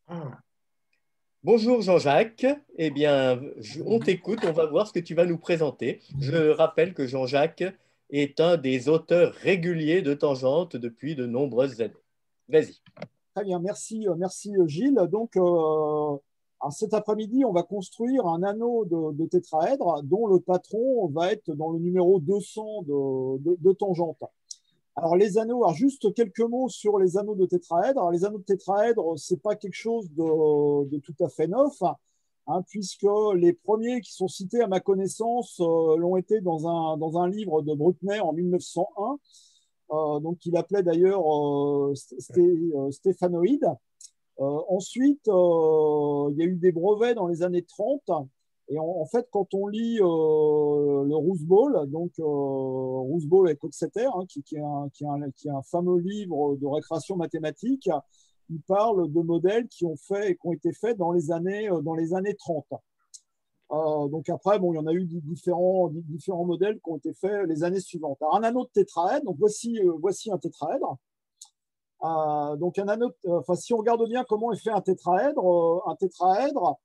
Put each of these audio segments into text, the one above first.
Ah. Bonjour Jean-Jacques. Eh bien, on t'écoute, on va voir ce que tu vas nous présenter. Je rappelle que Jean-Jacques est un des auteurs réguliers de Tangente depuis de nombreuses années. Vas-y. Très bien, merci, merci Gilles. Donc, alors cet après-midi, on va construire un anneau de tétraèdre dont le patron va être dans le numéro 200 de Tangente. Alors, les anneaux, alors juste quelques mots sur les anneaux de tétraèdre. Alors, les anneaux de tétraèdre, c'est pas quelque chose de tout à fait neuf, hein, puisque les premiers qui sont cités à ma connaissance l'ont été dans un livre de Bruckner en 1901. Donc, il appelait d'ailleurs stéphanoïde. Ensuite, il y a eu des brevets dans les années 30. Et en fait, quand on lit le Rooseball, donc Rooseball et Coxeter, hein, qui est un fameux livre de récréation mathématique, il parle de modèles qui ont été faits dans les années 30. Donc après, bon, il y en a eu différents modèles qui ont été faits les années suivantes. Alors, un anneau de tétraèdre, donc voici un tétraèdre. Donc enfin, si on regarde bien comment est fait un tétraèdre,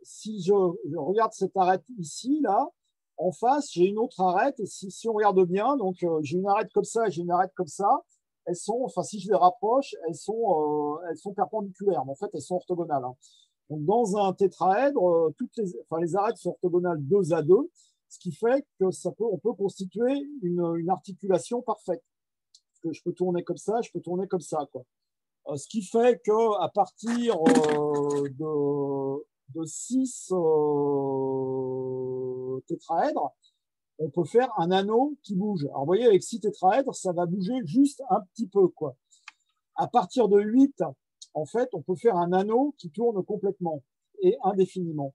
si je regarde cette arête ici, là, en face, j'ai une autre arête, et si on regarde bien, donc j'ai une arête comme ça et j'ai une arête comme ça, enfin, si je les rapproche, elles sont perpendiculaires, mais en fait, elles sont orthogonales, hein. Donc, dans un tétraèdre, enfin, les arêtes sont orthogonales 2 à 2, ce qui fait que on peut constituer une articulation parfaite. Que je peux tourner comme ça, je peux tourner comme ça, quoi. Ce qui fait qu'à partir de 6 tétraèdres, on peut faire un anneau qui bouge. Alors, vous voyez, avec 6 tétraèdres, ça va bouger juste un petit peu, quoi. À partir de 8, en fait, on peut faire un anneau qui tourne complètement et indéfiniment.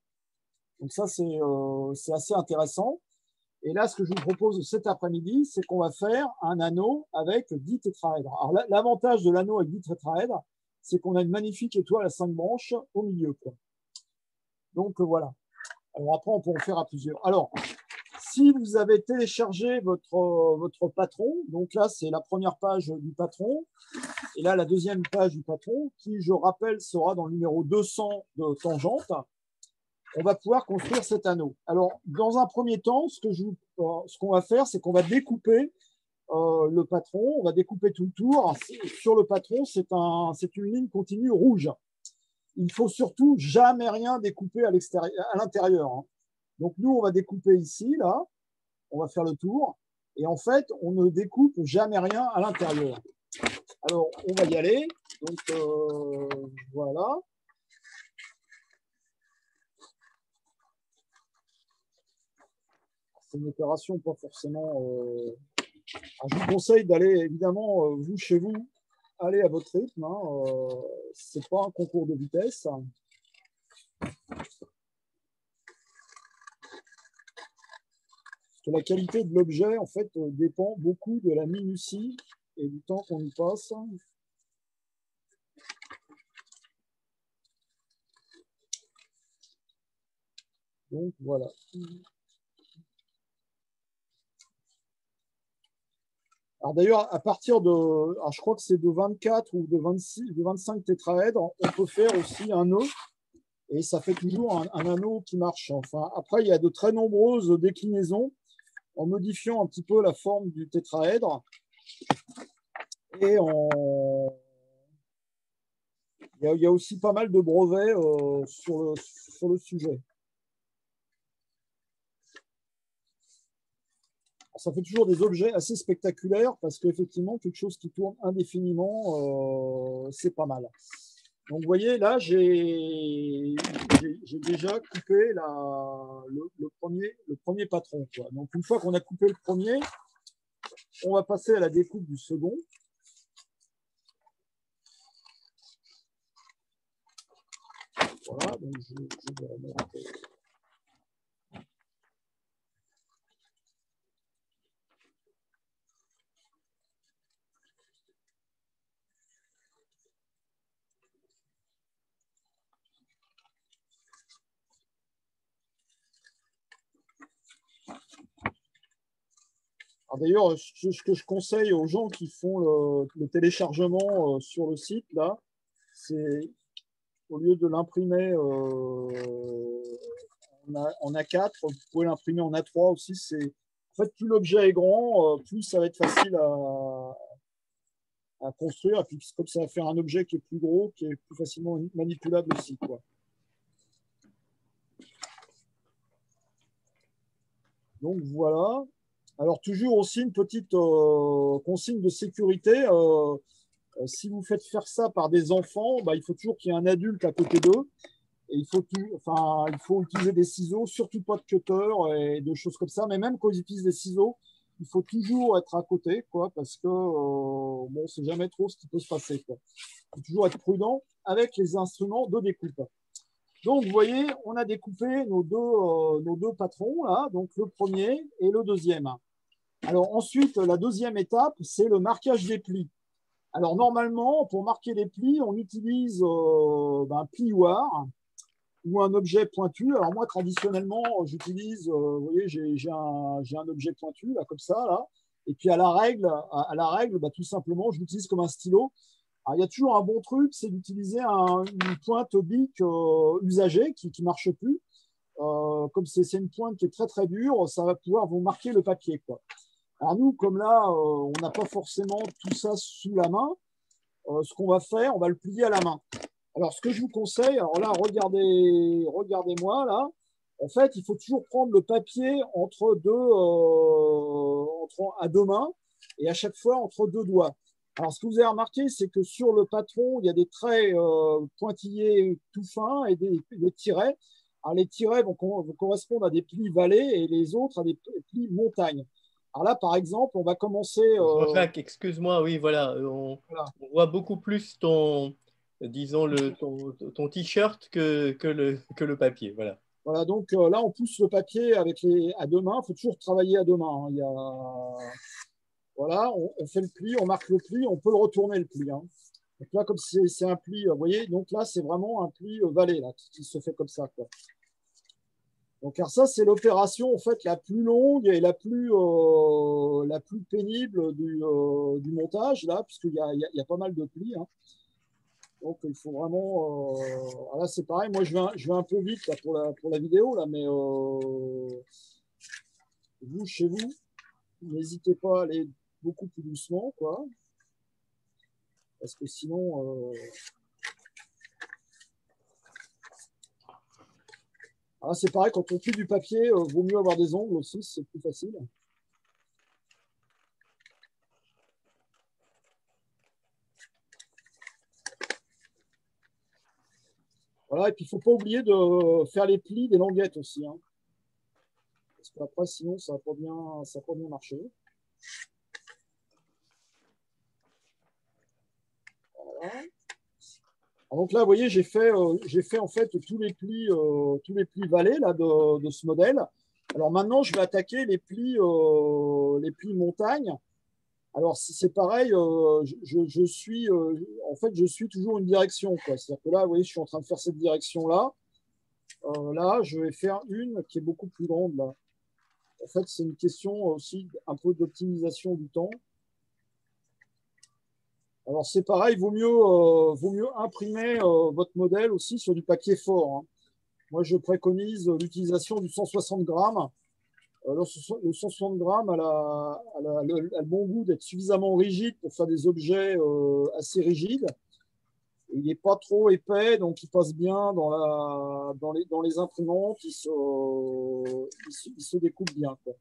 Donc ça, c'est assez intéressant. Et là, ce que je vous propose cet après-midi, c'est qu'on va faire un anneau avec 10 tétraèdres. Alors, l'avantage de l'anneau avec 10 tétraèdres, c'est qu'on a une magnifique étoile à 5 branches au milieu, quoi. Donc, voilà. Alors, après, on peut en faire à plusieurs. Alors, si vous avez téléchargé votre patron, donc là, c'est la première page du patron, et là, la deuxième page du patron, qui, je rappelle, sera dans le numéro 200 de Tangente, on va pouvoir construire cet anneau. Alors, dans un premier temps, ce qu'on va faire, c'est qu'on va découper le patron, on va découper tout le tour. Sur le patron, c'est une ligne continue rouge. Il ne faut surtout jamais rien découper à l'intérieur, hein. Donc, nous, on va découper ici, là, on va faire le tour, et en fait, on ne découpe jamais rien à l'intérieur. Alors, on va y aller. Donc, voilà. C'est une opération pas forcément. Je vous conseille d'aller, évidemment, vous chez vous, allez à votre rythme, hein. C'est pas un concours de vitesse. Parce que la qualité de l'objet, en fait, dépend beaucoup de la minutie et du temps qu'on y passe. Donc voilà. Alors d'ailleurs, à partir je crois que c'est de 24 ou de 26, de 25 tétraèdres, on peut faire aussi un nœud et ça fait toujours un anneau qui marche. Enfin, après, il y a de très nombreuses déclinaisons en modifiant un petit peu la forme du tétraèdre et il y a aussi pas mal de brevets sur le sujet. Ça fait toujours des objets assez spectaculaires parce qu'effectivement, quelque chose qui tourne indéfiniment, c'est pas mal. Donc, vous voyez, là, j'ai déjà coupé le premier patron, quoi. Donc, une fois qu'on a coupé le premier, on va passer à la découpe du second. Voilà, donc je vais remettre. D'ailleurs, ce que je conseille aux gens qui font le téléchargement sur le site, là, c'est au lieu de l'imprimer en A4, vous pouvez l'imprimer en A3 aussi. En fait, plus l'objet est grand, plus ça va être facile à construire. Et puis, comme ça va faire un objet qui est plus gros, qui est plus facilement manipulable aussi, quoi. Donc voilà. Alors toujours aussi une petite consigne de sécurité. Si vous faites faire ça par des enfants, bah, il faut toujours qu'il y ait un adulte à côté d'eux. Et il faut utiliser des ciseaux, surtout pas de cutter et de choses comme ça. Mais même quand ils utilisent des ciseaux, il faut toujours être à côté, quoi, parce que bon, on ne sait jamais trop ce qui peut se passer, quoi. Il faut toujours être prudent avec les instruments de découpe. Donc, vous voyez, on a découpé nos deux patrons, là, donc le premier et le deuxième. Alors ensuite, la deuxième étape, c'est le marquage des plis. Alors normalement, pour marquer les plis, on utilise un plioir ou un objet pointu. Alors moi, traditionnellement, j'utilise, vous voyez, j'ai un objet pointu, là, comme ça, là. Et puis à la règle, bah, tout simplement, je l'utilise comme un stylo. Alors, il y a toujours un bon truc, c'est d'utiliser une pointe bic usagée qui ne marche plus. Comme c'est une pointe qui est très très dure, ça va pouvoir vous marquer le papier, quoi. Alors nous, comme là, on n'a pas forcément tout ça sous la main, ce qu'on va faire, on va le plier à la main. Alors, ce que je vous conseille, alors là, regardez-moi là. En fait, il faut toujours prendre le papier à deux mains et à chaque fois entre deux doigts. Alors, ce que vous avez remarqué, c'est que sur le patron, il y a des traits pointillés tout fins et des tirets. Alors, les tirets vont correspondre à des plis vallées et les autres à des plis montagnes. Alors là, par exemple, on va commencer. Jean-Jacques, excuse-moi, oui, voilà, Voilà. on voit beaucoup plus disons, ton t-shirt que le papier, voilà. Voilà, donc là, on pousse le papier à deux mains. Il faut toujours travailler à deux mains, hein. Voilà, on fait le pli, on marque le pli, on peut le retourner le pli, hein. Donc là, comme c'est un pli, vous voyez, donc là, c'est vraiment un pli vallé là, qui se fait comme ça, quoi. Donc, alors ça, c'est l'opération en fait la plus longue et la plus pénible du montage, là, puisqu'il y a pas mal de plis, hein. Donc, il faut vraiment. Là, c'est pareil. Moi, je vais un peu vite là, pour la vidéo, là, mais vous, chez vous, n'hésitez pas à aller beaucoup plus doucement, quoi. Parce que sinon. C'est pareil, quand on plie du papier, vaut mieux avoir des ongles aussi, c'est plus facile. Voilà, et puis il ne faut pas oublier de faire les plis des languettes aussi, hein. Parce qu'après, sinon, ça va pas bien marcher. Voilà. Alors, donc là, vous voyez, j'ai fait en fait tous les plis vallés là, de ce modèle. Alors maintenant, je vais attaquer les plis montagne. Alors c'est pareil, en fait, je suis toujours une direction, quoi. C'est-à-dire que là, vous voyez, je suis en train de faire cette direction-là. Là, je vais faire une qui est beaucoup plus grande, là. En fait, c'est une question aussi un peu d'optimisation du temps. Alors, c'est pareil, vaut mieux imprimer votre modèle aussi sur du papier fort, hein. Moi, je préconise l'utilisation du 160 grammes. Le 160 grammes a le bon goût d'être suffisamment rigide pour faire des objets assez rigides. Et il n'est pas trop épais, donc il passe bien dans les imprimantes, il se découpe bien, quoi.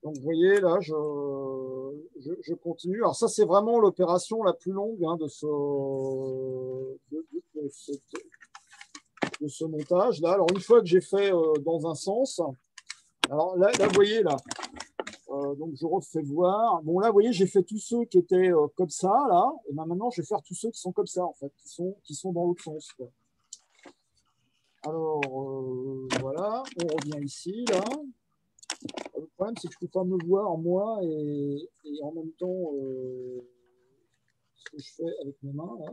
Donc, vous voyez, là, je continue. Alors, ça, c'est vraiment l'opération la plus longue, hein, de ce montage-là. Alors, une fois que j'ai fait dans un sens, alors là, vous voyez, là, donc je refais voir. Bon, là, vous voyez, j'ai fait tous ceux qui étaient comme ça, là. Et ben, maintenant, je vais faire tous ceux qui sont comme ça, en fait, qui sont dans l'autre sens, quoi. Alors, voilà, on revient ici, là. Le problème, c'est que je ne peux pas me voir, moi, et en même temps, ce que je fais avec mes mains, là.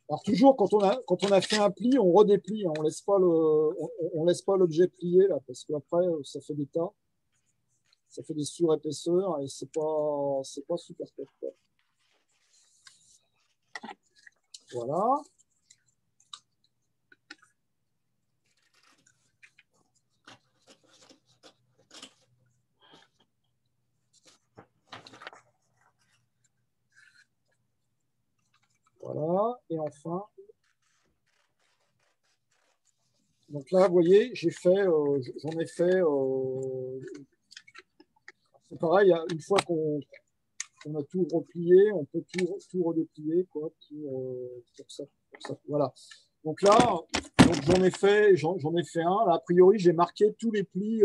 Alors, toujours, quand on a fait un pli, on redéplie, hein. On laisse pas l'objet plié, là, parce qu'après, ça fait des tas. Ça fait des surépaisseurs et c'est pas super top, quoi. Voilà. Voilà. Et enfin, donc là, vous voyez, j'en ai fait, c'est pareil, une fois qu'on a tout replié, on peut tout redéplier quoi, pour ça. Voilà. Donc là, j'en ai fait un. Là, a priori, j'ai marqué tous les plis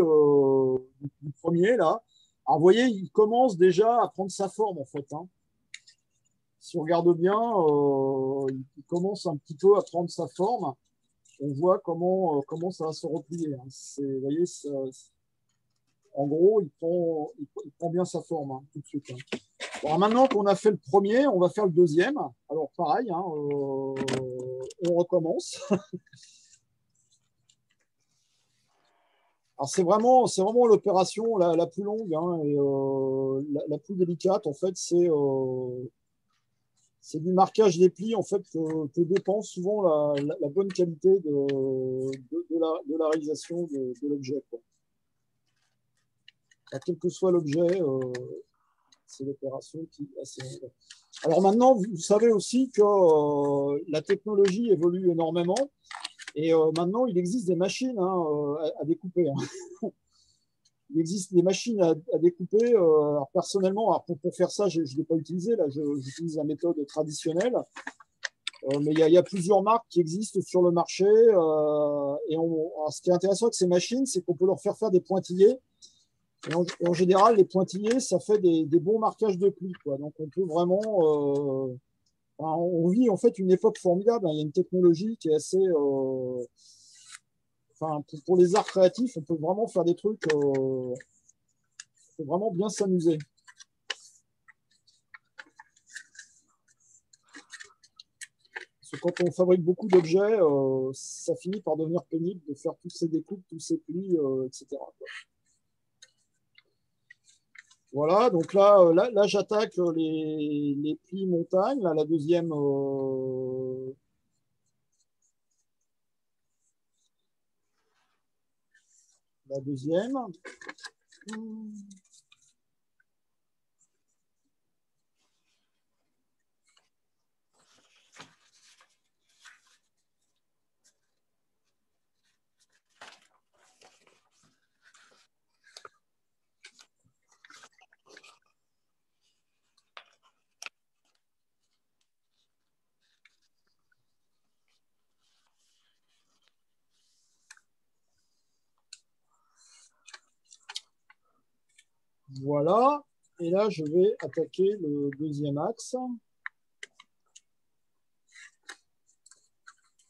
du premier là. Alors, vous voyez, il commence déjà à prendre sa forme en fait. Hein. Si on regarde bien, il commence un petit peu à prendre sa forme. On voit comment ça va se replier. Hein. Vous voyez, en gros, il prend bien sa forme hein, tout de suite. Hein. Alors maintenant qu'on a fait le premier, on va faire le deuxième. Alors pareil, hein, on recommence. Alors c'est vraiment l'opération la plus longue hein, et la plus délicate. En fait, c'est du marquage des plis en fait que dépend souvent la bonne qualité de la réalisation de l'objet. Quel que soit l'objet, c'est l'opération qui est assez longue. Alors maintenant, vous savez aussi que la technologie évolue énormément et maintenant, il existe des machines hein, à découper. Hein. Il existe des machines à découper. Alors personnellement, alors pour faire ça, je ne l'ai pas utilisé. Là, j'utilise la méthode traditionnelle. Mais il y a plusieurs marques qui existent sur le marché. Ce qui est intéressant avec ces machines, c'est qu'on peut leur faire des pointillés. Et en général, les pointillés, ça fait des bons marquages de plis. Quoi. Donc, on peut vraiment. On vit en fait une époque formidable. Hein. Il y a une technologie qui est assez. Pour les arts créatifs, on peut vraiment faire des trucs. On peut vraiment bien s'amuser. Parce que quand on fabrique beaucoup d'objets, ça finit par devenir pénible de faire toutes ces découpes, tous ces plis, etc. Quoi. Voilà, donc là j'attaque les plis montagne, là, la deuxième. La deuxième. Voilà, et là je vais attaquer le deuxième axe.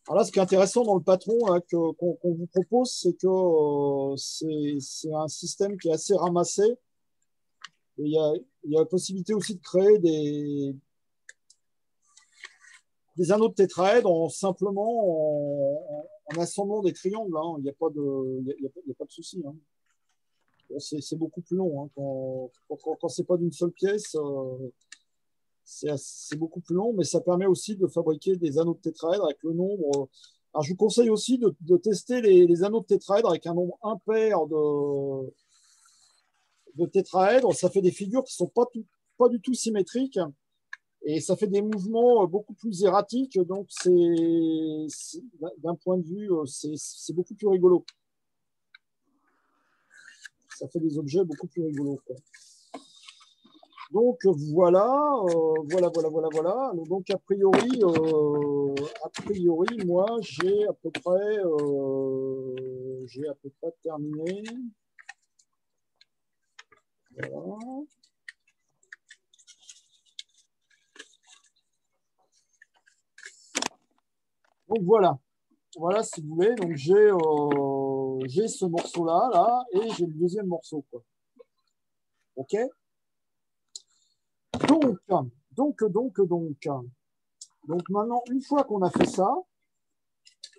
Alors là, ce qui est intéressant dans le patron hein, qu'on vous propose, c'est que c'est un système qui est assez ramassé. Et il y a la possibilité aussi de créer des anneaux de tétraèdre en assemblant des triangles. Hein. Il n'y a pas de souci. Hein. C'est beaucoup plus long. Hein. Quand ce n'est pas d'une seule pièce, c'est beaucoup plus long, mais ça permet aussi de fabriquer des anneaux de tétraèdre avec le nombre. Alors, je vous conseille aussi de tester les anneaux de tétraèdre avec un nombre impair de tétraèdres. Ça fait des figures qui ne sont pas du tout symétriques et ça fait des mouvements beaucoup plus erratiques. Donc, d'un point de vue, c'est beaucoup plus rigolo. Ça fait des objets beaucoup plus rigolos. Quoi. Donc voilà. Donc a priori, moi j'ai à peu près terminé. Voilà. Donc voilà si vous voulez. Donc j'ai ce morceau là et j'ai le deuxième morceau quoi. Ok. Donc maintenant, une fois qu'on a fait ça,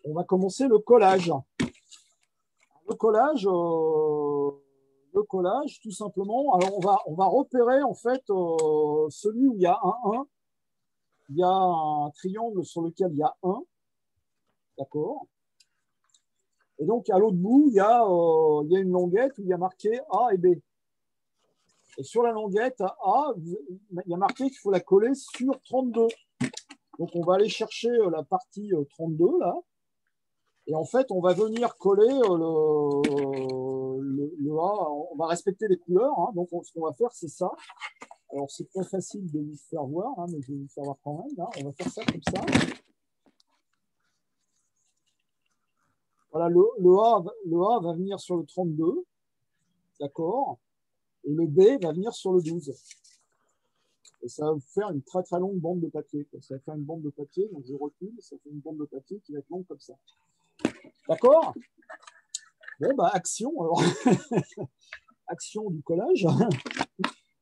on va commencer le collage. Le collage, tout simplement. Alors on va repérer en fait celui où il y a un 1. il y a un triangle sur lequel il y a 1, d'accord? Et donc, à l'autre bout, il y a une languette où il y a marqué A et B. Et sur la languette A, il y a marqué qu'il faut la coller sur 32. Donc, on va aller chercher la partie 32, là. Et en fait, on va venir coller le A. On va respecter les couleurs. Hein. Donc, ce qu'on va faire, c'est ça. Alors, c'est pas facile de vous faire voir, hein, mais je vais vous faire voir quand même. Là. On va faire ça comme ça. Voilà, le A va venir sur le 32. D'accord. Et le B va venir sur le 12. Et ça va vous faire une très très longue bande de papier. Ça va faire une bande de papier, donc je recule, ça fait une bande de papier qui va être longue comme ça. D'accord? Bon, bah, action, alors. Action du collage.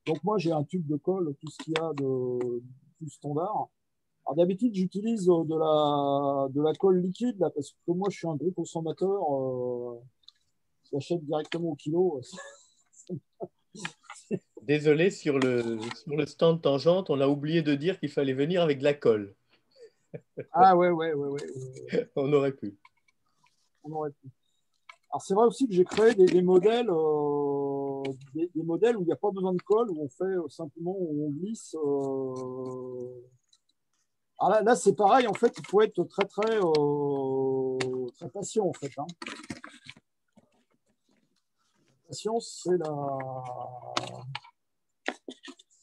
Donc, moi, j'ai un tube de colle, tout ce qu'il y a de plus standard. Alors, d'habitude, j'utilise de la colle liquide, là, parce que moi, je suis un gros consommateur. J'achète directement au kilo. Désolé, sur le stand Tangente, on a oublié de dire qu'il fallait venir avec de la colle. Ah, ouais, ouais, ouais, ouais. On aurait pu. On aurait pu. Alors, c'est vrai aussi que j'ai créé des modèles, des modèles où il n'y a pas besoin de colle, où on fait simplement, où on glisse. Alors là c'est pareil, en fait, il faut être très, très, très patient, en fait. Hein. La patience,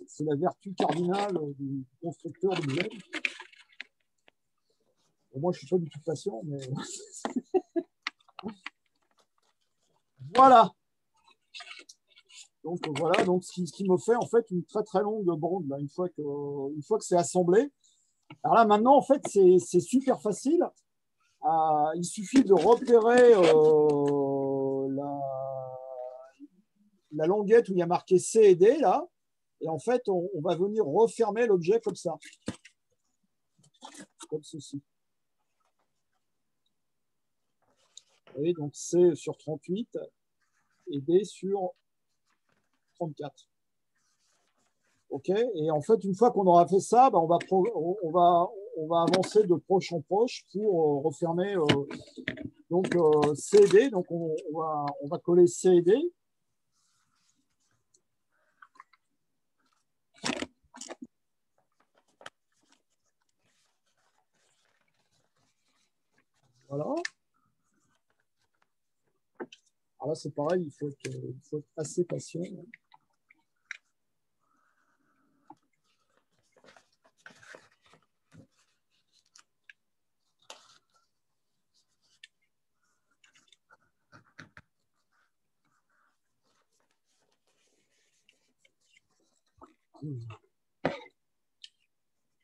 c'est la vertu cardinale du constructeur d'objets. Moi, je ne suis pas du tout patient, mais voilà. Donc voilà, donc ce qui me fait en fait une très très longue bande là, une fois que c'est assemblé. Alors là maintenant en fait c'est super facile. Il suffit de repérer la languette où il y a marqué C et D là, et en fait on va venir refermer l'objet comme ça, comme ceci. Et donc C sur 38 et D sur 34. OK. Et en fait, une fois qu'on aura fait ça, bah, on va avancer de proche en proche pour refermer donc C et D. Donc on va coller C et D. Voilà. Alors là, c'est pareil, il faut être assez patient.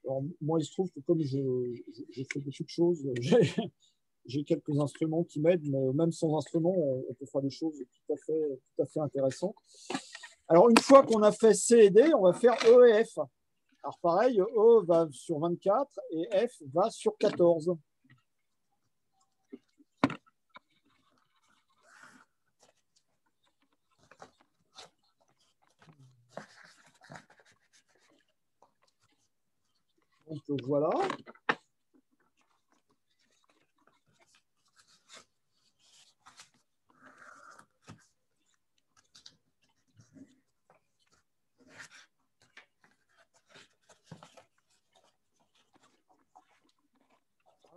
Alors, moi, il se trouve que comme j'ai fait beaucoup de choses, j'ai quelques instruments qui m'aident, mais même sans instruments, on peut faire des choses tout à fait intéressantes. Alors, une fois qu'on a fait C et D, on va faire E et F. Alors, pareil, E va sur 24 et F va sur 14. Donc, voilà.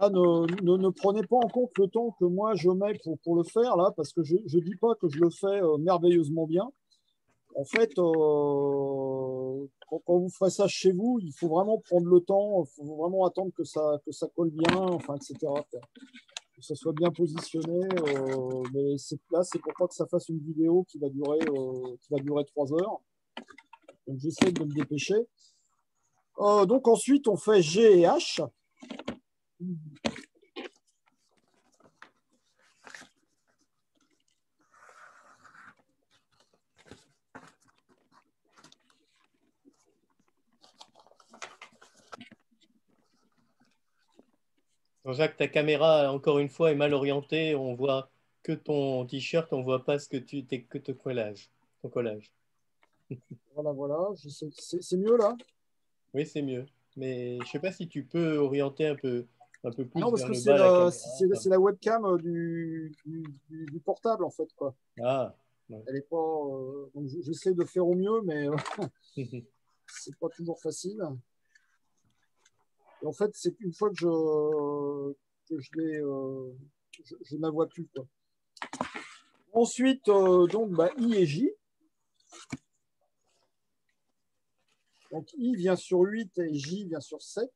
Là, ne prenez pas en compte le temps que moi je mets pour le faire, là, parce que je ne dis pas que je le fais merveilleusement bien. En fait, quand vous ferez ça chez vous, il faut vraiment prendre le temps, il faut vraiment attendre que ça colle bien, enfin, etc. Que ça soit bien positionné. Mais là, c'est pour pas que ça fasse une vidéo qui va durer 3 heures. Donc, j'essaie de me dépêcher. Donc, ensuite, on fait G et H. Jean-Jacques, ta caméra, encore une fois, est mal orientée. On voit que ton t-shirt, on voit pas que ton collage. Ton collage. Voilà, voilà. C'est mieux là. Oui, c'est mieux. mais je ne sais pas si tu peux orienter un peu Ah plus non, parce vers que le bas la caméra. c'est la webcam du portable, en fait, quoi. Ah, ouais. Elle est pas. Donc j'essaie de faire au mieux, mais c'est pas toujours facile. Et en fait, c'est une fois que je ne la vois plus, quoi. Ensuite, donc, bah, I et J. Donc, I vient sur 8 et J vient sur 7.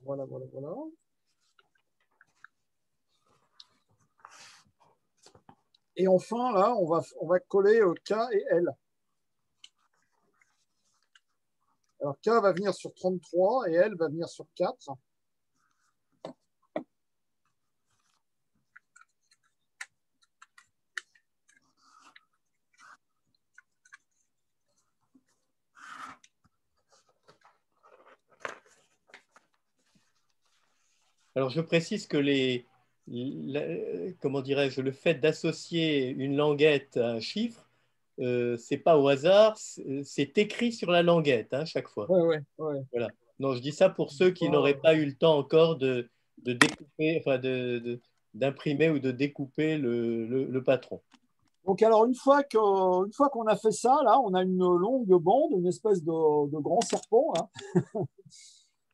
Voilà, voilà, voilà. Et enfin, là, on va coller K et L. Alors, K va venir sur 33 et L va venir sur 4. Alors, je précise que comment dirais-je, le fait d'associer une languette à un chiffre, c'est pas au hasard, c'est écrit sur la languette, hein, chaque fois. Ouais, ouais, ouais. Voilà. Non, je dis ça pour ceux qui n'auraient pas eu le temps encore de découper, enfin d'imprimer ou de découper le patron. Donc, alors, une fois qu'on a fait ça, là, on a une longue bande, une espèce de grand serpent, là.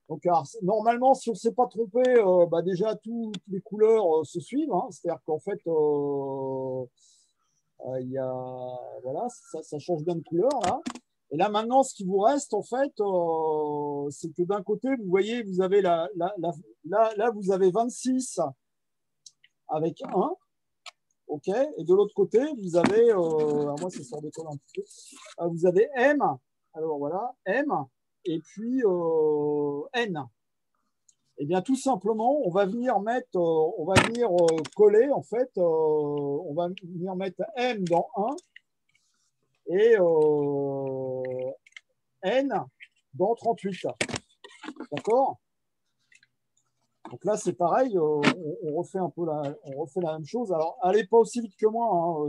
Donc, alors, normalement, si on ne s'est pas trompé, bah, déjà, toutes les couleurs se suivent, hein. C'est-à-dire qu'en fait, il y a, voilà, ça change bien de couleur, là. Et là, maintenant, ce qui vous reste, en fait, c'est que d'un côté, vous voyez, vous avez là, vous avez 26 avec 1. OK. Et de l'autre côté, vous avez, alors moi, ça sort de colle un petit peu. Vous avez M. Alors voilà, M. Et puis N. Eh bien, tout simplement, on va venir mettre, on va venir coller, en fait, on va venir mettre M dans 1 et N dans 38. D'accord? Donc là, c'est pareil, on refait un peu on refait la même chose. Alors, allez pas aussi vite que moi, hein,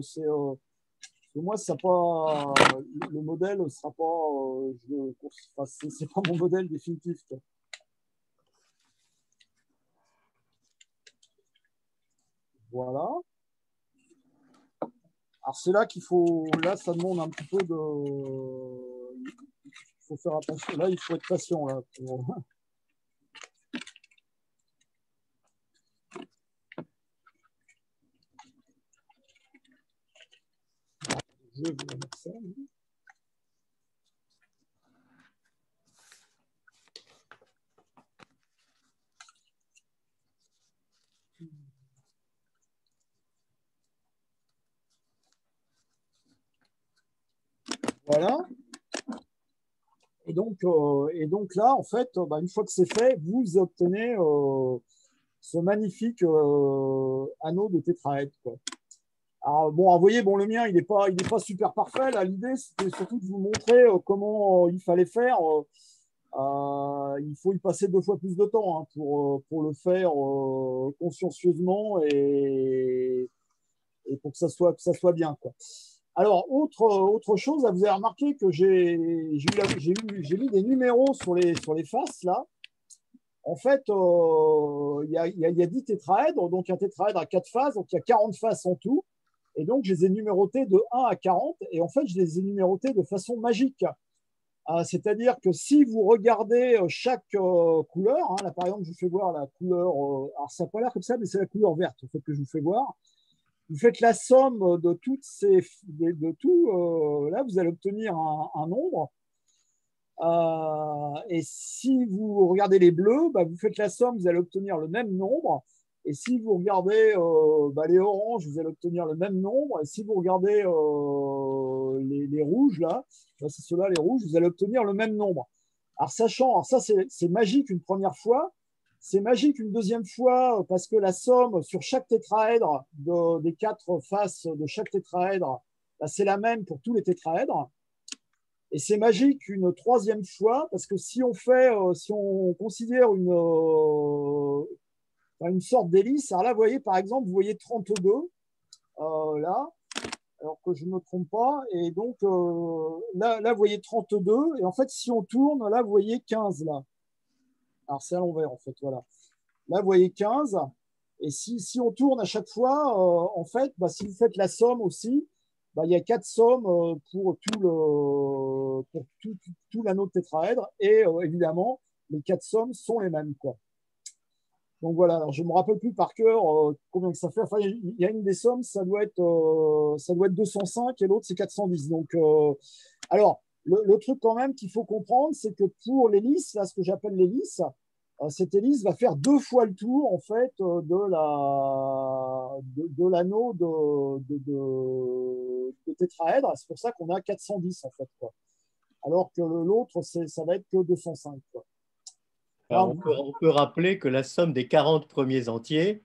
que moi, ça pas, le modèle ne sera pas, enfin, c'est pas mon modèle définitif, quoi. Voilà. Alors c'est là qu'il faut, là ça demande un petit peu il faut faire attention. Là, il faut être patient là. Je vais vous mettre ça. Voilà. Et donc là, en fait, bah, une fois que c'est fait, vous obtenez ce magnifique anneau de tétraèdre, quoi. Alors, bon, vous voyez, bon, le mien, il est pas super parfait. Là, l'idée, c'était surtout de vous montrer comment il fallait faire. Il faut y passer 2 fois plus de temps, hein, pour le faire consciencieusement et pour que que ça soit bien, quoi. Alors, autre chose, vous avez remarqué que j'ai mis des numéros sur les faces, là. En fait, il y a 10 tétraèdres, donc un tétraèdre à 4 faces, donc il y a 40 faces en tout. Et donc, je les ai numérotés de 1 à 40, et en fait, je les ai numérotés de façon magique. C'est-à-dire que si vous regardez chaque couleur, hein, là par exemple, je vous fais voir la couleur, alors ça n'a pas l'air comme ça, mais c'est la couleur verte en fait, que je vous fais voir. Vous faites la somme de toutes de tout, là vous allez obtenir un nombre. Et si vous regardez les bleus, bah, vous faites la somme, vous allez obtenir le même nombre. Et si vous regardez bah, les oranges, vous allez obtenir le même nombre. Et si vous regardez les rouges, là, c'est ceux-là, les rouges, vous allez obtenir le même nombre. Alors, sachant, alors ça, c'est magique une première fois. C'est magique une deuxième fois parce que la somme sur chaque tétraèdre des 4 faces de chaque tétraèdre, bah, c'est la même pour tous les tétraèdres. Et c'est magique une troisième fois, parce que si on considère une sorte d'hélice, alors là, vous voyez, par exemple, vous voyez 32, là, alors que je ne me trompe pas. Et donc, là, vous voyez 32. Et en fait, si on tourne, là, vous voyez 15, là. Alors, c'est à l'envers, en fait, voilà. Là, vous voyez 15. Et si on tourne à chaque fois, en fait, bah, si vous faites la somme aussi, bah, il y a 4 sommes pour tout l'anneau de tétraèdre. Et évidemment, les 4 sommes sont les mêmes, quoi. Donc voilà, alors je ne me rappelle plus par cœur combien que ça fait. Enfin, il y a une des sommes, ça doit être 205 et l'autre, c'est 410. Donc, alors, le truc quand même qu'il faut comprendre, c'est que pour l'hélice, là, ce que j'appelle l'hélice, cette hélice va faire 2 fois le tour en fait de l'anneau de tétraèdre. C'est pour ça qu'on a 410 en fait, quoi. Alors que l'autre, ça va être que 205, quoi. Alors, Alors, on peut rappeler que la somme des 40 premiers entiers, oui,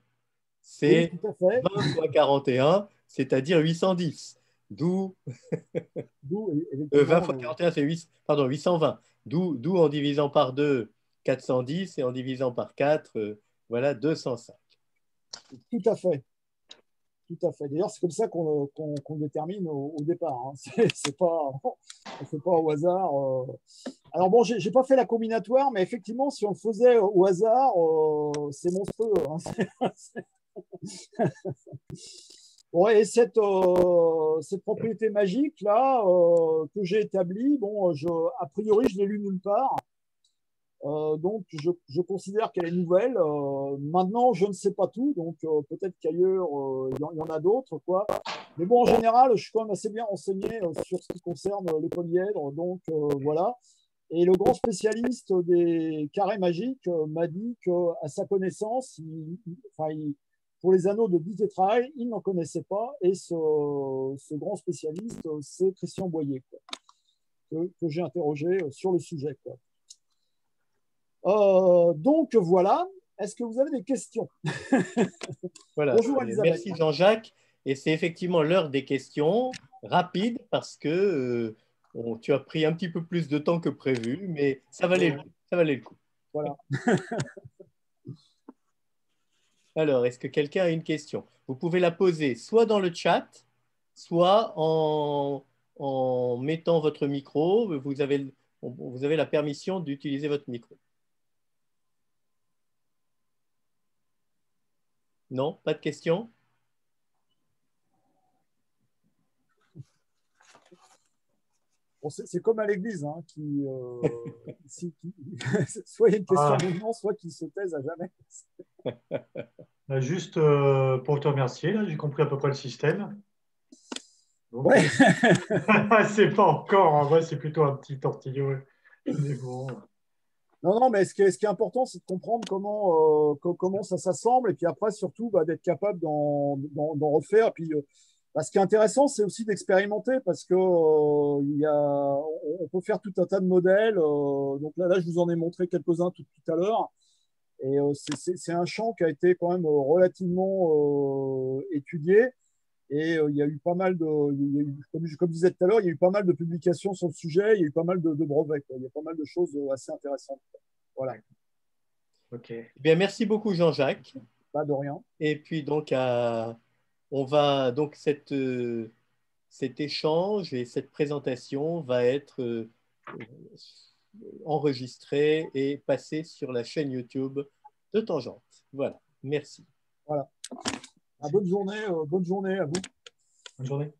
c'est tout à fait. 20 fois 41, c'est-à-dire 810. D'où D'où 20 effectivement fois 41, c'est 820. D'où en divisant par 2, 410 et en divisant par 4, voilà, 205. tout à fait. Tout à fait. D'ailleurs, c'est comme ça qu'on détermine au départ, hein. C'est pas, on ne fait pas au hasard. Alors bon, j'ai pas fait la combinatoire, mais effectivement, si on le faisait au hasard, c'est monstrueux, hein. Bon, et cette propriété magique là que j'ai établie, bon, a priori, je l'ai lu nulle part. Donc, je considère qu'elle est nouvelle. Maintenant, je ne sais pas tout, donc peut-être qu'ailleurs, il y en a d'autres, quoi. Mais bon, en général, je suis quand même assez bien renseigné sur ce qui concerne les polyèdres, donc voilà. Et le grand spécialiste des carrés magiques m'a dit qu'à sa connaissance, pour les anneaux de ditétraèdre, il n'en connaissait pas. Et ce grand spécialiste, c'est Christian Boyer, quoi, que j'ai interrogé sur le sujet, quoi. Donc voilà, est-ce que vous avez des questions? Voilà. Bonjour Elisabeth. Merci Jean-Jacques. Et c'est effectivement l'heure des questions rapides parce que tu as pris un petit peu plus de temps que prévu, mais ça valait le coup. Ça valait le coup. Voilà. Alors, est-ce que quelqu'un a une question? Vous pouvez la poser soit dans le chat, soit en mettant votre micro. Vous avez la permission d'utiliser votre micro. Non? Pas de questions? Bon, c'est comme à l'église, hein, soit il y a une question maintenant, soit qui se taise à jamais. Juste pour te remercier, là, j'ai compris à peu près le système. Donc, Ouais. c'est pas encore, en vrai, c'est plutôt un petit tortillon. Mais bon. Non, non, mais ce qui est important, c'est de comprendre comment ça s'assemble, et puis après, surtout, bah, d'être capable d'en refaire. Puis, bah, ce qui est intéressant, c'est aussi d'expérimenter, parce que on peut faire tout un tas de modèles. Donc là, je vous en ai montré quelques-uns tout à l'heure. Et c'est un champ qui a été quand même relativement étudié. Et il y a eu pas mal comme je disais tout à l'heure, il y a eu pas mal de publications sur le sujet, il y a eu pas mal de brevets, quoi. Il y a pas mal de choses assez intéressantes, quoi. Voilà. Ok. Eh bien, merci beaucoup Jean-Jacques. Pas de rien. Et puis donc, on va donc cet échange et cette présentation va être enregistrée et passée sur la chaîne YouTube de Tangente. Voilà, merci. Voilà. Bonne journée à vous. Bonne journée.